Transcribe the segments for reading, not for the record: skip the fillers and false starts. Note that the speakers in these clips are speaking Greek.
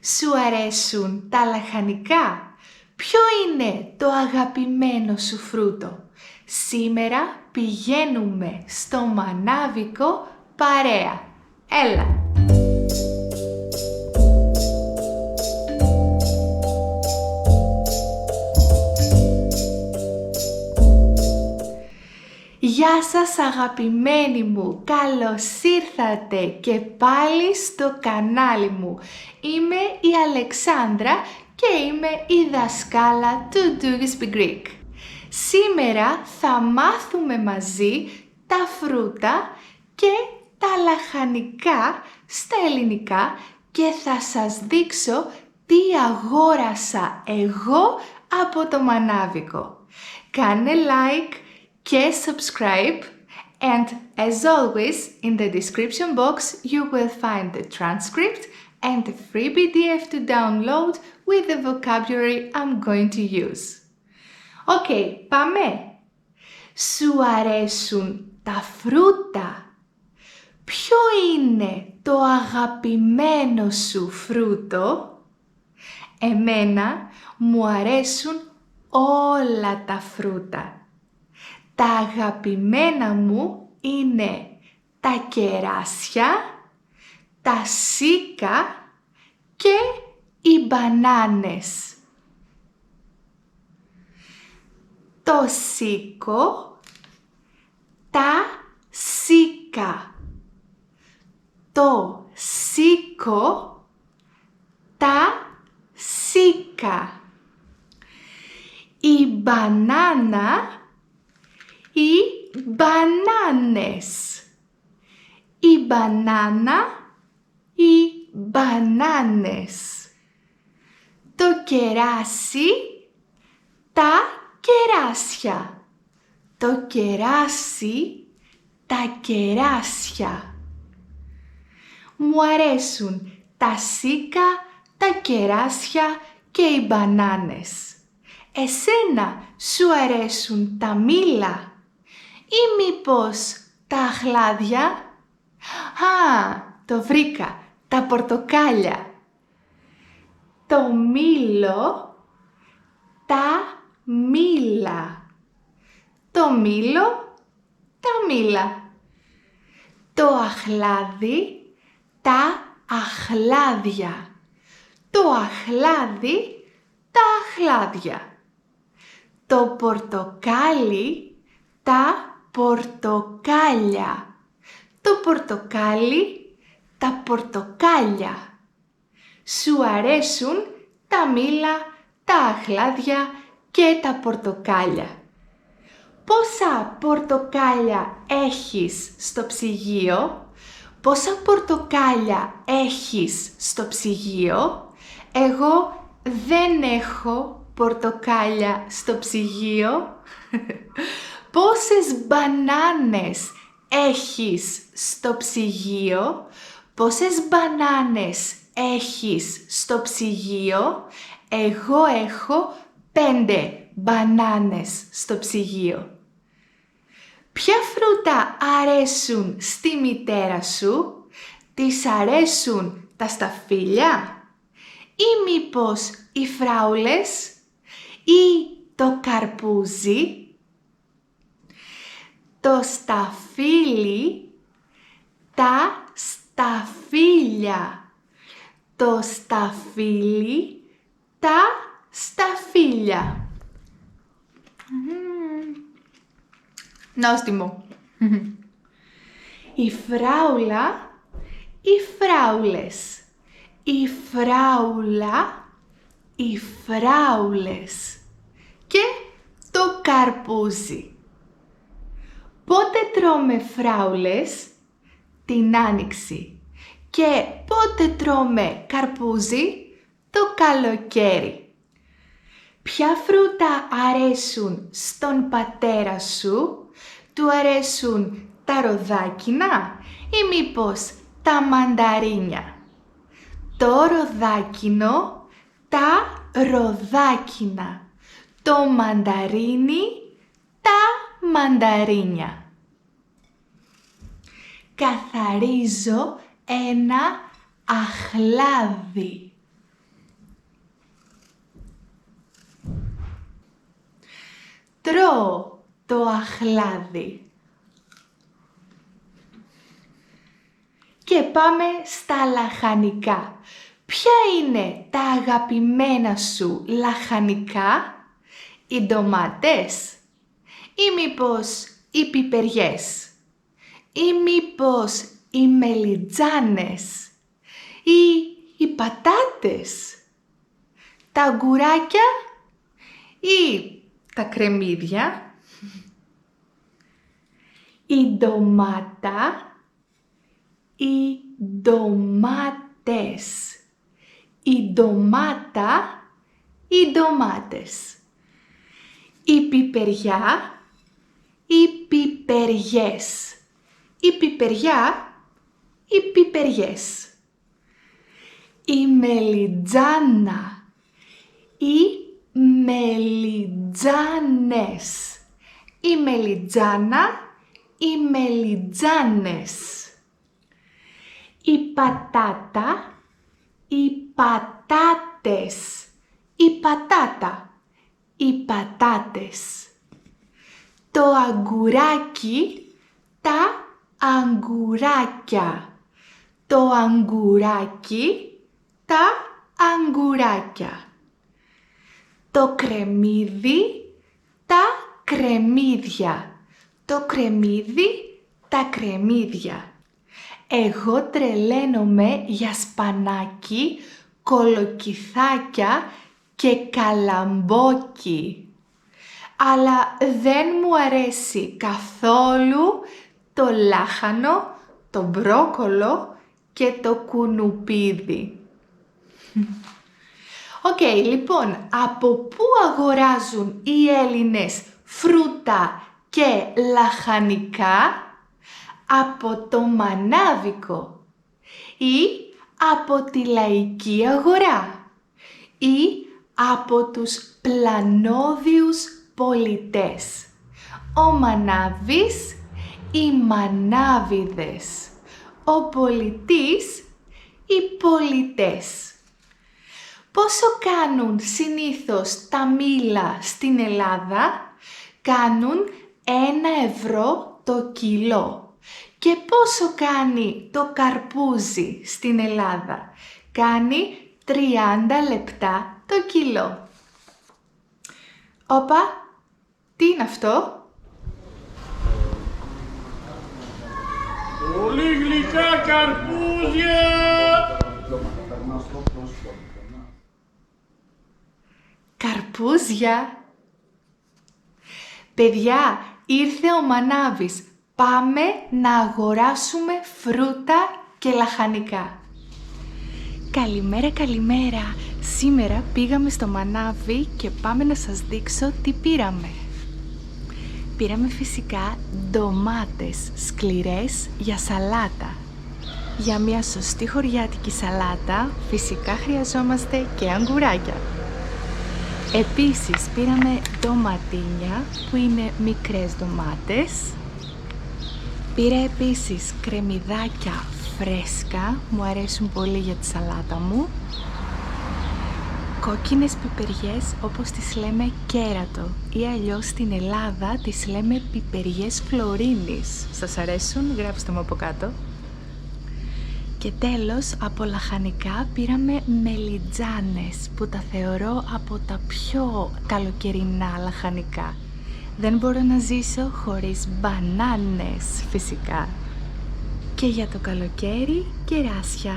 Σου αρέσουν τα λαχανικά? Ποιο είναι το αγαπημένο σου φρούτο? Σήμερα πηγαίνουμε στο μανάβικο παρέα. Έλα! Γεια σας αγαπημένοι μου, καλώς ήρθατε και πάλι στο κανάλι μου. Είμαι η Αλεξάνδρα και είμαι η δασκάλα του Do You Speak Greek. Σήμερα θα μάθουμε μαζί τα φρούτα και τα λαχανικά στα ελληνικά και θα σας δείξω τι αγόρασα εγώ από το μανάβικο. Κάνε like και subscribe, and as always in the description box you will find the transcript and the free PDF to download with the vocabulary I'm going to use. Πάμε! Σου αρέσουν τα φρούτα? Ποιο είναι το αγαπημένο σου φρούτο? Εμένα μου αρέσουν όλα τα φρούτα. Τα αγαπημένα μου είναι τα κεράσια, τα σίκα και οι μπανάνες. Το σίκο, τα σίκα. Το σίκο, τα σίκα. Η μπανάνα, οι μπανάνες. Η μπανάνα, οι μπανάνες. Το κεράσι, τα κεράσια. Το κεράσι, τα κεράσια. Μου αρέσουν τα σίκα, τα κεράσια και οι μπανάνες. Εσένα σου αρέσουν τα μήλα ή μήπως τα αχλάδια? Το βρήκα, τα πορτοκάλια. Το μήλο, τα μήλα. Το μήλο, τα μήλα. Το αχλάδι, τα αχλάδια. Το αχλάδι, τα αχλάδια. Το πορτοκάλι, τα πορτοκάλια. Το πορτοκάλι, τα πορτοκάλια. Σου αρέσουν τα μήλα, τα αχλάδια και τα πορτοκάλια. Πόσα πορτοκάλια έχεις στο ψυγείο? Πόσα πορτοκάλια έχεις στο ψυγείο? Εγώ δεν έχω πορτοκάλια στο ψυγείο. Πόσες μπανάνες έχεις στο ψυγείο? Πόσες μπανάνες έχεις στο ψυγείο? Εγώ έχω 5 μπανάνες στο ψυγείο. Ποια φρούτα αρέσουν στη μητέρα σου? Της αρέσουν τα σταφύλια? Ή μήπως οι φράουλες? Ή το καρπούζι? Το σταφύλι, τα σταφύλια. Το σταφύλι, τα σταφύλια. Νόστιμο. Η φράουλα, οι φράουλες. Η φράουλα, οι φράουλες. Και το καρπούζι. Πότε τρώμε φράουλες? Την άνοιξη. Και πότε τρώμε καρπούζι? Το καλοκαίρι. Ποια φρούτα αρέσουν στον πατέρα σου? Του αρέσουν τα ροδάκινα ή μήπως τα μανταρίνια? Το ροδάκινο, τα ροδάκινα. Το μανταρίνι, τα μανταρίνια. Καθαρίζω ένα αχλάδι. τρώω το αχλάδι. Και πάμε στα λαχανικά. Ποια είναι τα αγαπημένα σου λαχανικά? Οι ντομάτες ή μήπως οι πιπεριές ή μήπως οι μελιτζάνες ή οι πατάτες, τα αγκουράκια ή τα κρεμμύδια, η ντομάτα ή ντομάτες, η ντομάτα ή ντομάτες, η πιπεριά ή πιπεριές, η πιπεριά ή πιπεριές, η μελιτζάνα ή μελιτζάνες, η μελιτζάνα ή μελιτζάνες, η πατάτα ή πατάτες, η πατάτα, οι πατάτες, το αγκουράκι, τα αγκουράκια, το αγκουράκι, τα αγκουράκια, το κρεμμύδι, τα κρεμμύδια, το κρεμμύδι, τα κρεμμύδια. Εγώ τρελαίνομαι για σπανάκι, κολοκυθάκια και καλαμπόκι. Αλλά δεν μου αρέσει καθόλου το λάχανο, το μπρόκολο και το κουνουπίδι. Οκ, λοιπόν, από πού αγοράζουν οι Έλληνες φρούτα και λαχανικά? Από το μανάβικο ή από τη λαϊκή αγορά ή από τους πλανόδιους πολιτές. Ο μανάβης, οι μανάβιδες, ο πολιτής, οι πολιτές. Πόσο κάνουν συνήθως τα μήλα στην Ελλάδα? Κάνουν 1 € το κιλό. Και πόσο κάνει το καρπούζι στην Ελλάδα? Κάνει 30 λεπτά το κιλό. Όπα, τι είναι αυτό? Πολύ γλυκά καρπούζια! Καρπούζια! Παιδιά, ήρθε ο μανάβης. Πάμε να αγοράσουμε φρούτα και λαχανικά. Καλημέρα, καλημέρα. Σήμερα πήγαμε στο μανάβι και πάμε να σας δείξω τι πήραμε. Πήραμε φυσικά ντομάτες σκληρές για σαλάτα. Για μια σωστή χωριάτικη σαλάτα φυσικά χρειαζόμαστε και αγκουράκια. Επίσης πήραμε ντοματίνια που είναι μικρές ντομάτες. Πήρα επίσης κρεμμυδάκια φρέσκα, μου αρέσουν πολύ για τη σαλάτα μου. Κόκκινες πιπεριές όπως τις λέμε κέρατο ή αλλιώς στην Ελλάδα τις λέμε πιπεριές φλωρίνης. Σας αρέσουν? Γράψτε μου από κάτω. Και τέλος, από λαχανικά πήραμε μελιτζάνες που τα θεωρώ από τα πιο καλοκαιρινά λαχανικά. Δεν μπορώ να ζήσω χωρίς μπανάνες φυσικά. Και για το καλοκαίρι κεράσια.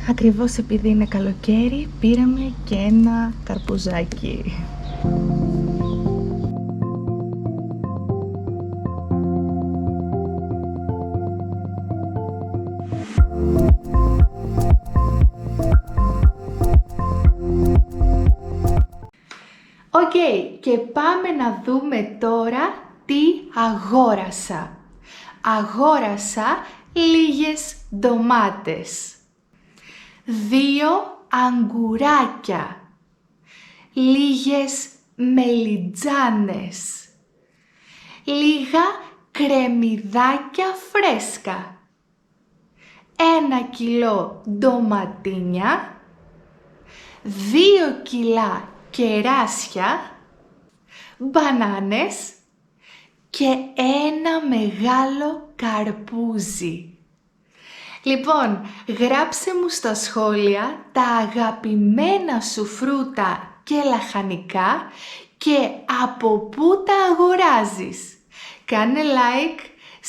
Ακριβώς επειδή είναι καλοκαίρι πήραμε και ένα καρπουζάκι. Οκ, και πάμε να δούμε τώρα τι αγόρασα. Αγόρασα λίγες ντομάτες, 2 αγκουράκια, λίγες μελιτζάνες, λίγα κρεμμυδάκια φρέσκα, 1 κιλό ντοματίνια, 2 κιλά κεράσια μπανάνες και ένα μεγάλο καρπούζι. Λοιπόν, γράψε μου στα σχόλια τα αγαπημένα σου φρούτα και λαχανικά και από πού τα αγοράζεις. Κάνε like,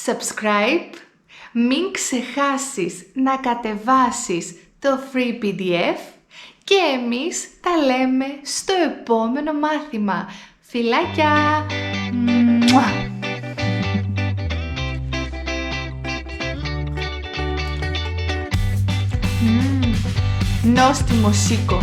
subscribe, μην ξεχάσεις να κατεβάσεις το free PDF και εμείς τα λέμε στο επόμενο μάθημα. Φιλάκια! Μουα! Νόστιμο σίκο.